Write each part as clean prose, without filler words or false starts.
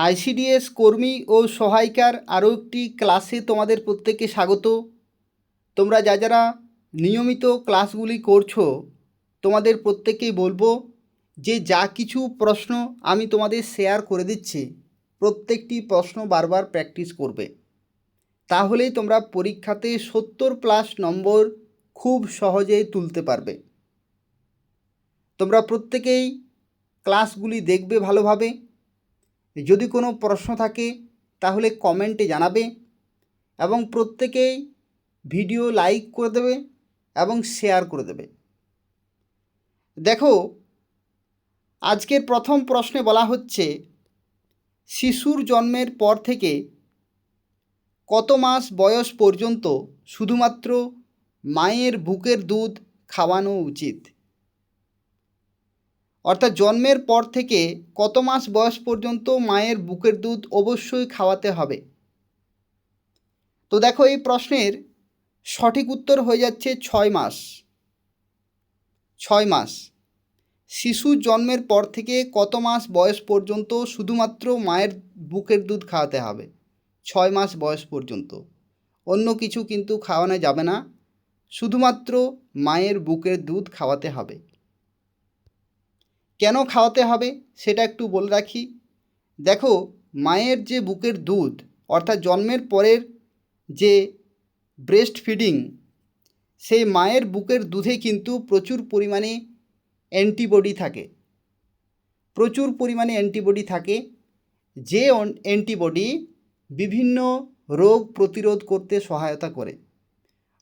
ICDS কর্মী ও সহায়িকার আরও একটি ক্লাসে তোমাদের প্রত্যেককে স্বাগত। তোমরা যারা নিয়মিত ক্লাসগুলি করছো তোমাদের প্রত্যেককেই বলবো যে যা কিছু প্রশ্ন আমি তোমাদের শেয়ার করে দিচ্ছি প্রত্যেকটি প্রশ্ন বারবার প্র্যাকটিস করবে, তাহলেই তোমরা পরীক্ষাতে 70+ নম্বর খুব সহজেই তুলতে পারবে। তোমরা প্রত্যেকেই ক্লাসগুলি দেখবে ভালোভাবে। যদি কোনো প্রশ্ন থাকে তাহলে কমেন্টে জানাবে এবং প্রত্যেকেই ভিডিও লাইক করে দেবে এবং শেয়ার করে দেবে। দেখো, আজকের প্রথম প্রশ্নে বলা হচ্ছে শিশুর জন্মের পর থেকে কত মাস বয়স পর্যন্ত শুধুমাত্র মায়ের বুকের দুধ খাওয়ানো উচিত। অর্থাৎ জন্মের পর থেকে কত মাস বয়স পর্যন্ত মায়ের বুকের দুধ অবশ্যই খাওয়াতে হবে। তো দেখো, এই প্রশ্নের সঠিক উত্তর হয়ে যাচ্ছে 6 মাস। 6 মাস। শিশু জন্মের পর থেকে কত মাস বয়স পর্যন্ত শুধুমাত্র মায়ের বুকের দুধ খাওয়াতে হবে? 6 মাস বয়স পর্যন্ত। অন্য কিছু কিন্তু খাওয়ানো যাবে না, শুধুমাত্র মায়ের বুকের দুধ খাওয়াতে হবে। কেন খাওয়াতে হবে সেটা একটু বলে রাখি। দেখো, মায়ের যে বুকের দুধ অর্থাৎ জন্মের পরের যে ব্রেস্ট ফিডিং, সেই মায়ের বুকের দুধে কিন্তু প্রচুর পরিমাণে অ্যান্টিবডি থাকে। প্রচুর পরিমাণে অ্যান্টিবডি থাকে, যে অ্যান্টিবডি বিভিন্ন রোগ প্রতিরোধ করতে সহায়তা করে।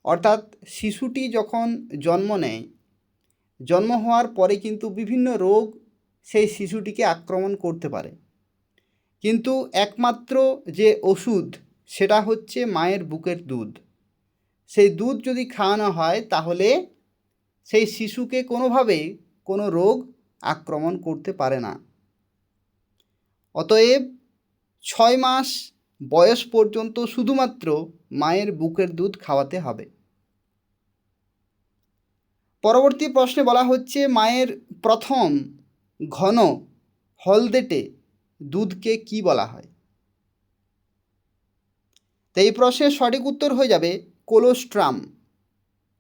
অর্থাৎ শিশুটি যখন জন্ম নেয়, জন্ম হওয়ার পরে কিন্তু বিভিন্ন রোগ সেই শিশুটিকে আক্রমণ করতে পারে, কিন্তু একমাত্র যে ওষুধ সেটা হচ্ছে মায়ের বুকের দুধ। সেই দুধ যদি খাওয়ানো হয় তাহলে সেই শিশুকে কোনোভাবেই কোনো রোগ আক্রমণ করতে পারে না। অতএব 6 মাস বয়স পর্যন্ত শুধুমাত্র মায়ের বুকের দুধ খাওয়াতে হবে। পরবর্তী প্রশ্নে বলা হচ্ছে মায়ের প্রথম ঘন হলদেটে দুধকে কি বলা হয়? তো এই প্রশ্নের সঠিক উত্তর হয়ে যাবে কোলোস্ট্রাম।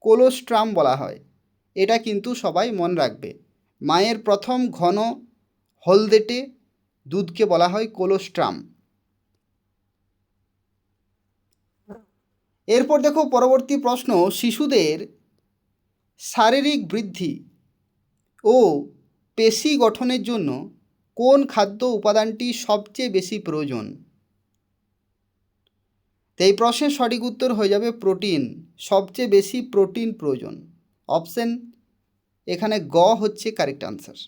কোলোস্ট্রাম বলা হয়। এটা কিন্তু সবাই মনে রাখবে। মায়ের প্রথম ঘন হলদেটে দুধকে বলা হয় কোলোস্ট্রাম। এরপর দেখো, পরবর্তী প্রশ্ন শিশুদের শারীরিক বৃদ্ধি ও পেশি গঠনের জন্য কোন খাদ্য উপাদানটি সবচেয়ে বেশি প্রয়োজন? তো এই প্রশ্নের সঠিক উত্তর হয়ে যাবে প্রোটিন। সবচেয়ে বেশি প্রোটিন প্রয়োজন। অপশন এখানে গ হচ্ছে কারেক্ট আনসার।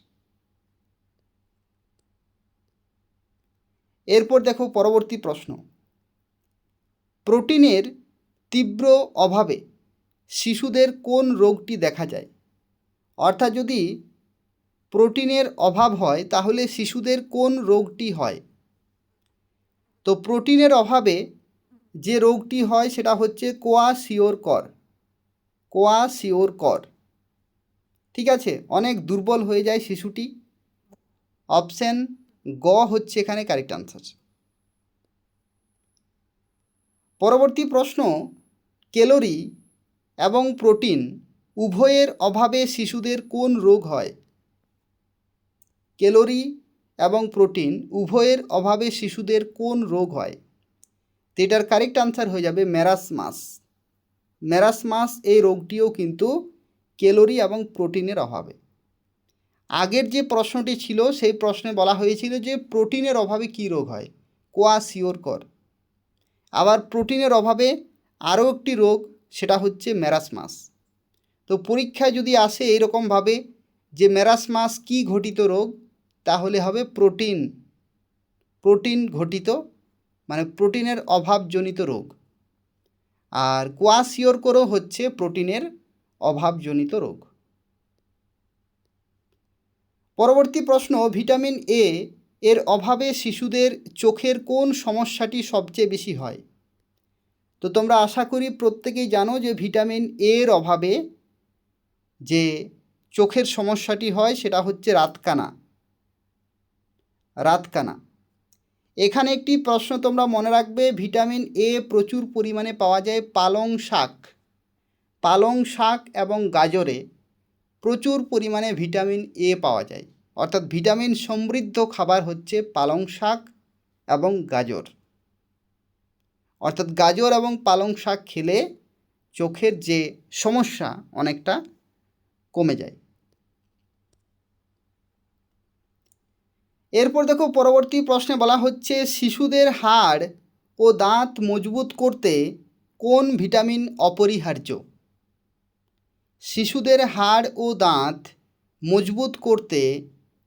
এরপর দেখো, পরবর্তী প্রশ্ন প্রোটিনের তীব্র অভাবে শিশুদের কোন রোগটি দেখা যায়? অর্থাৎ যদি প্রোটিনের অভাব হয় তাহলে শিশুদের কোন রোগটি হয়? তো প্রোটিনের অভাবে যে রোগটি হয় সেটা হচ্ছে কোয়াশিওরকর। কোয়াশিওরকর, ঠিক আছে? অনেক দুর্বল হয়ে যায় শিশুটি। অপশন গ হচ্ছে এখানে কারেক্ট আনসার। পরবর্তী প্রশ্ন ক্যালোরি এবং প্রোটিন উভয়ের অভাবে শিশুদের কোন রোগ হয়? ক্যালোরি এবং প্রোটিন উভয়ের অভাবে শিশুদের কোন রোগ হয়? তো এটার কারেক্ট আনসার হয়ে যাবে ম্যারাসমাস। ম্যারাসমাস এই রোগটিও কিন্তু ক্যালোরি এবং প্রোটিনের অভাবে। আগের যে প্রশ্নটি ছিল সেই প্রশ্নে বলা হয়েছিল যে প্রোটিনের অভাবে কী রোগ হয়? কোয়াশিওরকর। আবার প্রোটিনের অভাবে আরও একটি রোগ, সেটা হচ্ছে ম্যারাসমাস। তো পরীক্ষায় যদি আসে এইরকমভাবে যে ম্যারাসমাস কী ঘটিত রোগ, তাহলে হবে প্রোটিন ঘটিত, মানে প্রোটিনের অভাবজনিত রোগ। আর কোয়াশিওরকরও হচ্ছে প্রোটিনের অভাবজনিত রোগ। পরবর্তী প্রশ্ন ভিটামিন এ এর অভাবে শিশুদের চোখের কোন সমস্যাটি সবচেয়ে বেশি হয়? তো তোমরা আশা করি প্রত্যেকেই জানো যে ভিটামিন এর অভাবে যে চোখের সমস্যাটি হয় সেটা হচ্ছে রাতকানা। এখানে একটি প্রশ্ন তোমরা মনে রাখবে, ভিটামিন এ প্রচুর পরিমাণে পাওয়া যায় পালং শাক এবং গাজরে প্রচুর পরিমাণে ভিটামিন এ পাওয়া যায়। অর্থাৎ ভিটামিন সমৃদ্ধ খাবার হচ্ছে পালং শাক এবং গাজর। অর্থাৎ গাজর এবং পালং শাক খেলে চোখের যে সমস্যা অনেকটা কমে যায়। এরপর দেখো পরবর্তী প্রশ্নে বলা হচ্ছে, শিশুদের হাড় ও দাঁত মজবুত করতে কোন ভিটামিন অপরিহার্য? শিশুদের হাড় ও দাঁত মজবুত করতে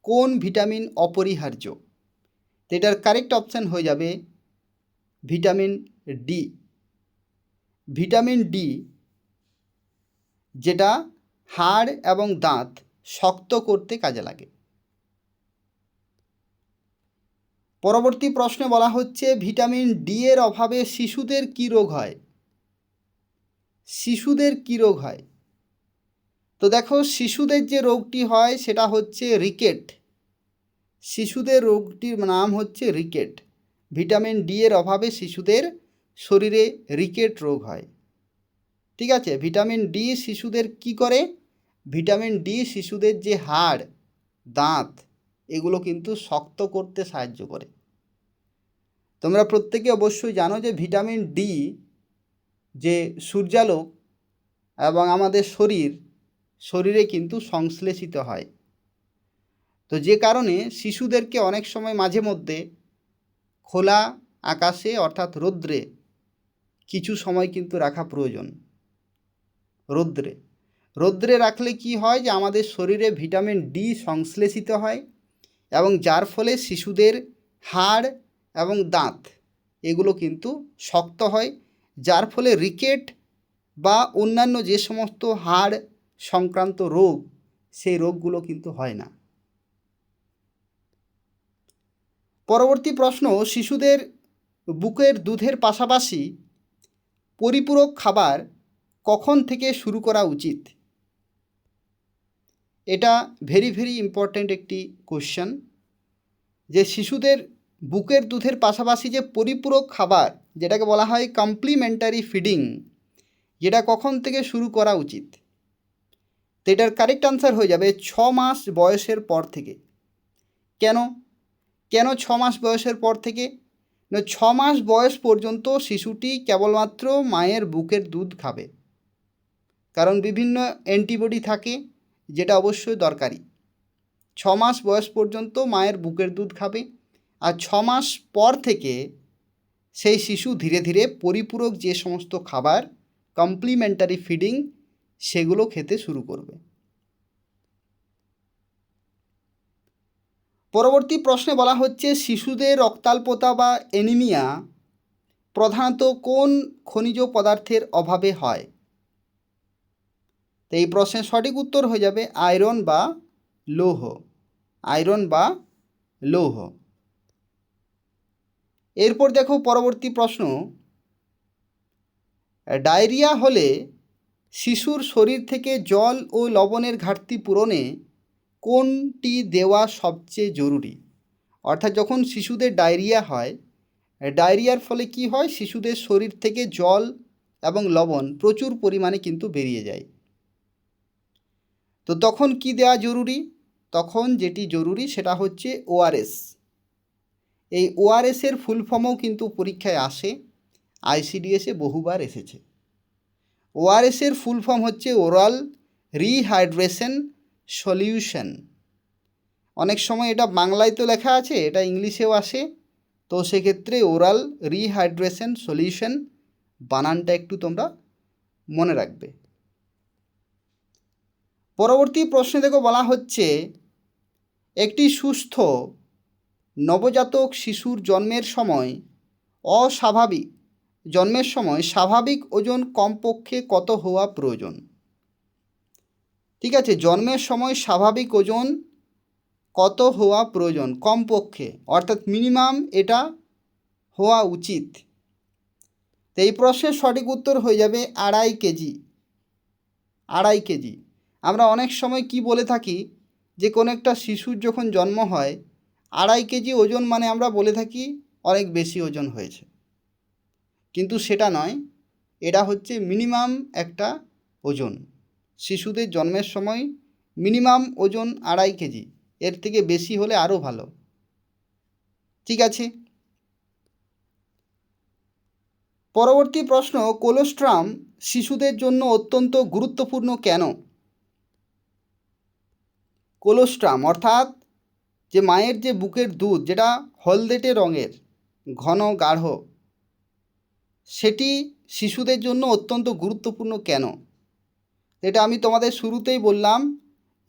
কোন ভিটামিন অপরিহার্য? তো এটার কারেক্ট অপশান হয়ে যাবে ভিটামিন ডি। ভিটামিন ডি, যেটা হাড় এবং দাঁত শক্ত করতে কাজে লাগে। পরবর্তী প্রশ্নে বলা হচ্ছে, ভিটামিন ডি এর অভাবে শিশুদের কী রোগ হয়? শিশুদের কী রোগ হয়? তো দেখো, শিশুদের যে রোগটি হয় সেটা হচ্ছে রিকেট। শিশুদের রোগটির নাম হচ্ছে রিকেট। ভিটামিন ডি এর অভাবে শিশুদের শরীরে রিকেট রোগ হয়। ঠিক আছে, ভিটামিন ডি শিশুদের কি করে? ভিটামিন ডি শিশুদের যে হাড়, দাঁত, এগুলো কিন্তু শক্ত করতে সাহায্য করে। তোমরা প্রত্যেকে অবশ্যই জানো যে ভিটামিন ডি যে সূর্যালোক এবং আমাদের শরীরে কিন্তু সংশ্লেষিত হয়। তো যে কারণে শিশুদেরকে অনেক সময় মাঝে মধ্যে খোলা আকাশে অর্থাৎ রৌদ্রে কিছু সময় কিন্তু রাখা প্রয়োজন। রৌদ্রে রাখলে কি হয়, যে আমাদের শরীরে ভিটামিন ডি সংশ্লেষিত হয় এবং যার ফলে শিশুদের হাড় এবং দাঁত এগুলো কিন্তু শক্ত হয়, যার ফলে রিকেট বা অন্যান্য যে সমস্ত হাড় সংক্রান্ত রোগ, সেই রোগগুলো কিন্তু হয় না। পরবর্তী প্রশ্ন, শিশুদের বুকের দুধের পাশাপাশি পরিপূরক খাবার কখন থেকে শুরু করা উচিত? এটা ভেরি ইম্পর্ট্যান্ট একটি কোশ্চেন, যে শিশুদের বুকের দুধের পাশাপাশি যে পরিপূরক খাবার, যেটাকে বলা হয় কমপ্লিমেন্টারি ফিডিং, যেটা কখন থেকে শুরু করা উচিত? তো এটার কারেক্ট আনসার হয়ে যাবে 6 মাস বয়সের পর থেকে। কেন 6 মাস বয়সের পর থেকে? 6 মাস বয়স পর্যন্ত শিশুটি কেবলমাত্র মায়ের বুকের দুধ খাবে, কারণ বিভিন্ন অ্যান্টিবডি থাকে, যেটা অবশ্যই দরকারি। 6 মাস বয়স পর্যন্ত মায়ের বুকের দুধ খাবে, আর 6 মাস পর থেকে সেই শিশু ধীরে ধীরে পরিপূরক যে সমস্ত খাবার, কমপ্লিমেন্টারি ফিডিং, সেগুলো খেতে শুরু করবে। পরবর্তী প্রশ্নে বলা হচ্ছে, শিশুদের রক্তাল্পতা বা অ্যানিমিয়া প্রধানত কোন খনিজ পদার্থের অভাবে হয়? তো এই প্রশ্নের সঠিক উত্তর হয়ে যাবে আয়রন বা লৌহ। এরপর দেখো পরবর্তী প্রশ্ন, ডায়রিয়া হলে শিশুর শরীর থেকে জল ও লবণের ঘাটতি পূরণে কোনটি দেওয়া সবচেয়ে জরুরি? অর্থাৎ যখন শিশুদের ডায়রিয়া হয়, ডায়রিয়ার ফলে কি হয়, শিশুদের শরীর থেকে জল এবং লবণ প্রচুর পরিমাণে কিন্তু বেরিয়ে যায়। তো তখন কি দেওয়া জরুরি? তখন যেটি জরুরি সেটা হচ্ছে ওআরএস। এই ওআরএসের ফুল ফর্মও কিন্তু পরীক্ষায় আসে, আইসিডিএসে বহুবার এসেছে। ওআরএসের ফুল ফর্ম হচ্ছে ওরাল রিহাইড্রেশন সলিউশন। অনেক সময় এটা বাংলায় তো লেখা আছে, এটা ইংলিশেও আসে, তো সেক্ষেত্রে ওরাল রিহাইড্রেশন সলিউশন বানানটা একটু তোমরা মনে রাখবে। পরবর্তী প্রশ্নে দেখো বলা হচ্ছে, একটি সুস্থ নবজাতক শিশুর জন্মের সময় স্বাভাবিক ওজন কমপক্ষে কত হওয়া প্রয়োজন? ঠিক আছে, জন্মের সময় স্বাভাবিক ওজন কত হওয়া প্রয়োজন কমপক্ষে, অর্থাৎ মিনিমাম এটা হওয়া উচিত? তো এই প্রশ্নের সঠিক উত্তর হয়ে যাবে 2.5 কেজি। 2.5 কেজি। আমরা অনেক সময় কি বলে থাকি, যে কোনো একটা শিশুর যখন জন্ম হয় 2.5 কেজি ওজন, মানে আমরা বলে থাকি অনেক বেশি ওজন হয়েছে, কিন্তু সেটা নয়, এটা হচ্ছে মিনিমাম একটা ওজন। শিশুদের জন্মের সময় মিনিমাম ওজন 2.5 কেজি, এর থেকে বেশি হলে আরও ভালো। ঠিক আছে, পরবর্তী প্রশ্ন, কোলোস্ট্রাম শিশুদের জন্য অত্যন্ত গুরুত্বপূর্ণ কেন? কোলোস্ট্রাম অর্থাৎ যে মায়ের যে বুকের দুধ, যেটা হলদেটে রঙের, ঘন গাঢ়, সেটি শিশুদের জন্য অত্যন্ত গুরুত্বপূর্ণ কেন? এটা আমি তোমাদের শুরুতেই বললাম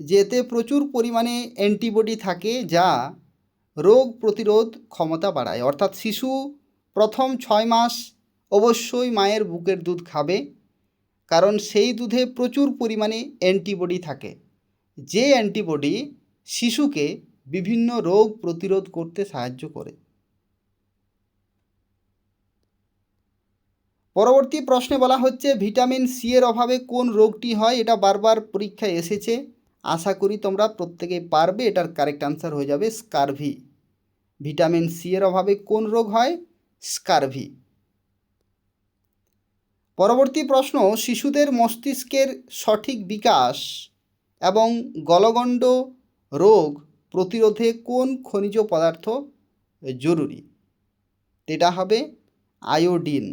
যে এতে প্রচুর পরিমাণে অ্যান্টিবডি থাকে, যা রোগ প্রতিরোধ ক্ষমতা বাড়ায়। অর্থাৎ শিশু প্রথম 6 মাস অবশ্যই মায়ের বুকের দুধ খাবে, কারণ সেই দুধে প্রচুর পরিমাণে অ্যান্টিবডি থাকে, যে অ্যান্টিবডি শিশুকে বিভিন্ন রোগ প্রতিরোধ করতে সাহায্য করে। পরবর্তী প্রশ্নে বলা হচ্ছে ভিটামিন সি এর অভাবে কোন রোগটি হয়? এটা বারবার পরীক্ষায় এসেছে, আশা করি তোমরা প্রত্যেকেই পারবে। এটার কারেক্ট আনসার হয়ে যাবে স্কারভি। ভিটামিন সি এর অভাবে কোন রোগ হয়? স্কারভি। পরবর্তী প্রশ্ন, শিশুদের মস্তিষ্কের সঠিক বিকাশ এবং গলগণ্ড রোগ প্রতিরোধে কোন খনিজ পদার্থ জরুরি? এটা হবে আয়োডিন।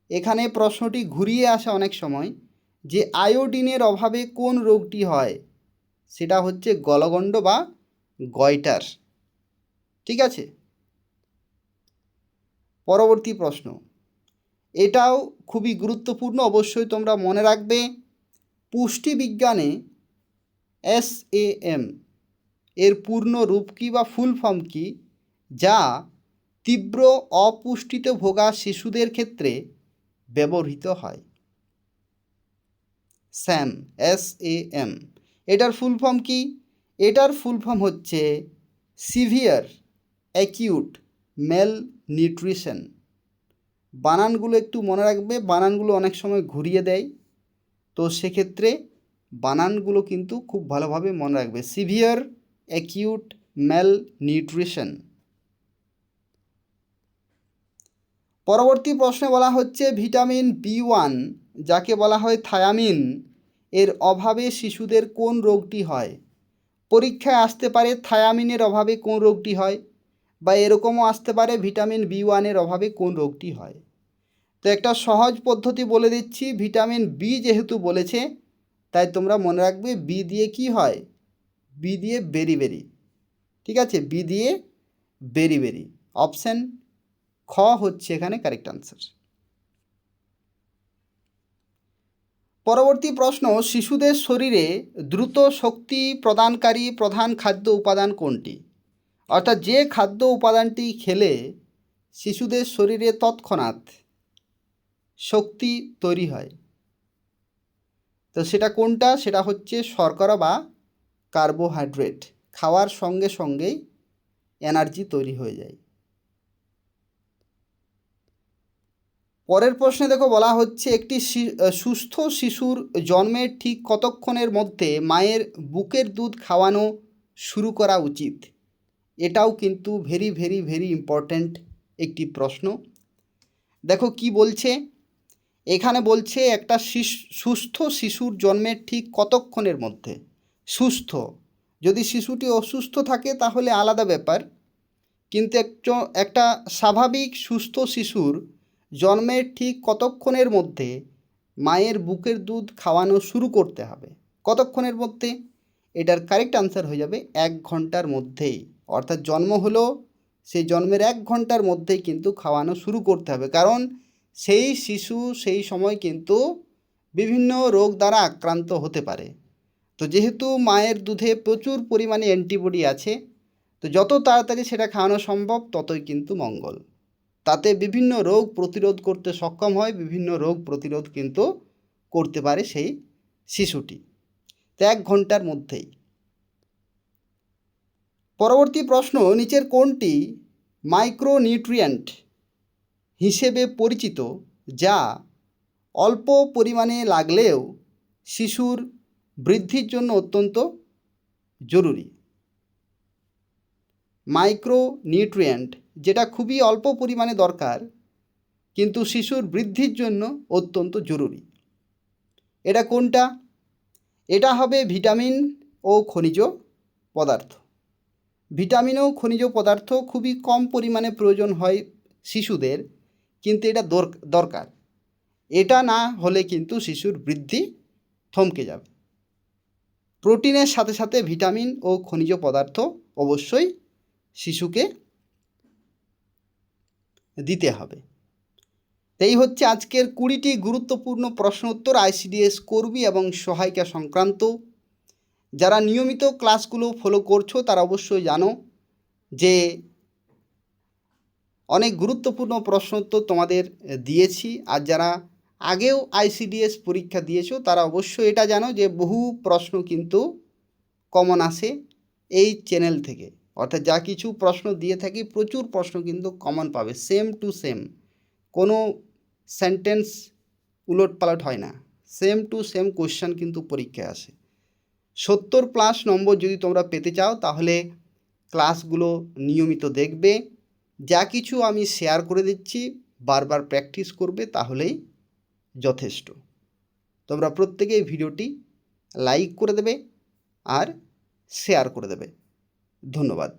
এখানে প্রশ্নটি ঘুরিয়ে আসে অনেক সময় যে আয়োডিনের অভাবে কোন রোগটি হয়? সেটা হচ্ছে গলগণ্ড বা গয়টার। ঠিক আছে, পরবর্তী প্রশ্ন, এটাও খুবই গুরুত্বপূর্ণ, অবশ্যই তোমরা মনে রাখবে। পুষ্টিবিজ্ঞানে SAM এর পূর্ণ রূপ কী বা ফুল ফর্ম কী, যা তীব্র অপুষ্টিতে ভোগা শিশুদের ক্ষেত্রে ব্যবহৃত হয়? SAM, এটার ফুল ফর্ম কি? এটার ফুল ফর্ম হচ্ছে সিভিয়ার অ্যাকিউট মেল নিউট্রিশন। বানানগুলো একটু মনে রাখবে, বানানগুলো অনেক সময় ঘুরিয়ে দেয়, তো সেক্ষেত্রে বানানগুলো কিন্তু খুব ভালোভাবে মনে রাখবে। Severe acute malnutrition. পরবর্তী প্রশ্নে বলা হচ্ছে ভিটামিন B1, যাকে বলা হয় থায়ামিন, এর অভাবে শিশুদের কোন রোগটি হয়? পরীক্ষায় আসতে পারে থায়ামিনের অভাবে কোন রোগটি হয়, বা এরকমও আসতে পারে ভিটামিন B1 এর অভাবে কোন রোগটি হয়। তো একটা সহজ পদ্ধতি বলে দিচ্ছি, ভিটামিন বি যেহেতু বলেছে, তাই তোমরা মনে রাখবে বি দিয়ে কি হয়? বি দিয়ে বেরিবেরি। ঠিক আছে, বি দিয়ে বেরিবেরি। অপশান খ হচ্ছে এখানে কারেক্ট আনসার। পরবর্তী প্রশ্ন, শিশুদের শরীরে দ্রুত শক্তি প্রদানকারী প্রধান খাদ্য উপাদান কোনটি? অর্থাৎ যে খাদ্য উপাদানটি খেলে শিশুদের শরীরে তৎক্ষণাৎ শক্তি তৈরি হয়, তো সেটা কোনটা? সেটা হচ্ছে শর্করা বা কার্বোহাইড্রেট। খাওয়ার সঙ্গে সঙ্গেই এনার্জি তৈরি হয়ে যায়। পরের প্রশ্নে দেখো, বলা হচ্ছে একটি সুস্থ শিশুর জন্মের ঠিক কতক্ষণের মধ্যে মায়ের বুকের দুধ খাওয়ানো শুরু করা উচিত? এটাও কিন্তু ভেরি ভেরি ভেরি ইম্পর্ট্যান্ট একটি প্রশ্ন। দেখো কি বলছে এখানে, বলছে একটা সুস্থ শিশুর জন্মের ঠিক কতক্ষণের মধ্যে। সুস্থ, যদি শিশুটি অসুস্থ থাকে তাহলে আলাদা ব্যাপার, কিন্তু একটা স্বাভাবিক সুস্থ শিশুর জন্মের ঠিক কতক্ষণের মধ্যে মায়ের বুকের দুধ খাওয়ানো শুরু করতে হবে? কতক্ষণের মধ্যে? এটার কারেক্ট আনসার হয়ে যাবে 1 ঘন্টার মধ্যেই। অর্থাৎ জন্ম হলো, সেই জন্মের 1 ঘন্টার মধ্যেই কিন্তু খাওয়ানো শুরু করতে হবে, কারণ সেই শিশু সেই সময় কিন্তু বিভিন্ন রোগ দ্বারা আক্রান্ত হতে পারে। তো যেহেতু মায়ের দুধে প্রচুর পরিমাণে অ্যান্টিবডি আছে, তো যত তাড়াতাড়ি সেটা খাওয়ানো সম্ভব ততই কিন্তু মঙ্গল। তাতে বিভিন্ন রোগ প্রতিরোধ করতে সক্ষম হয়, বিভিন্ন রোগ প্রতিরোধ কিন্তু করতে পারে সেই শিশুটি। তো 1 ঘন্টার মধ্যেই। পরবর্তী প্রশ্ন, নিচের কোনটি মাইক্রোনিউট্রিয়েন্ট হিসেবে পরিচিত, যা অল্প পরিমাণে লাগলেও শিশুর বৃদ্ধির জন্য অত্যন্ত জরুরি? মাইক্রো নিউট্রিয়েন্ট, যেটা খুবই অল্প পরিমাণে দরকার কিন্তু শিশুর বৃদ্ধির জন্য অত্যন্ত জরুরি। এটা কোনটা? এটা হবে ভিটামিন ও খনিজ পদার্থ। ভিটামিন ও খনিজ পদার্থ খুবই কম পরিমাণে প্রয়োজন হয় শিশুদের, কিন্তু এটা দরকার। এটা না হলে কিন্তু শিশুর বৃদ্ধি থমকে যাবে। প্রোটিনের সাথে সাথে ভিটামিন ও খনিজ পদার্থ অবশ্যই শিশুকে দিতে হবে। এই হচ্ছে আজকের 20টি গুরুত্বপূর্ণ প্রশ্ন উত্তর আইসিডিএস কর্মী এবং সহায়িকা সংক্রান্ত। যারা নিয়মিত ক্লাসগুলো ফলো করছো তারা অবশ্যই জানো যে অনেক গুরুত্বপূর্ণ প্রশ্ন উত্তর তোমাদের দিয়েছি। আর যারা আগেও আইসিডিএস পরীক্ষা দিয়েছো তারা অবশ্যই এটা জানো যে বহু প্রশ্ন কিন্তু কমন আসে এই চ্যানেল থেকে। অর্থাৎ যা কিছু প্রশ্ন দিয়ে থাকি প্রচুর প্রশ্ন কিন্তু কমন পাবে, সেম টু সেম, কোনো সেন্টেন্স উলটপালট হয় না, সেম টু সেম কোশ্চেন কিন্তু পরীক্ষায় আসে। 70+ নম্বর যদি তোমরা পেতে চাও তাহলে ক্লাসগুলো নিয়মিত দেখবে। যা কিছু আমি শেয়ার করে দিচ্ছি বারবার প্র্যাকটিস করবে, তাহলেই যথেষ্ট। তোমরা প্রত্যেকেই ভিডিওটি লাইক করে দেবে আর শেয়ার করে দেবে। ধন্যবাদ।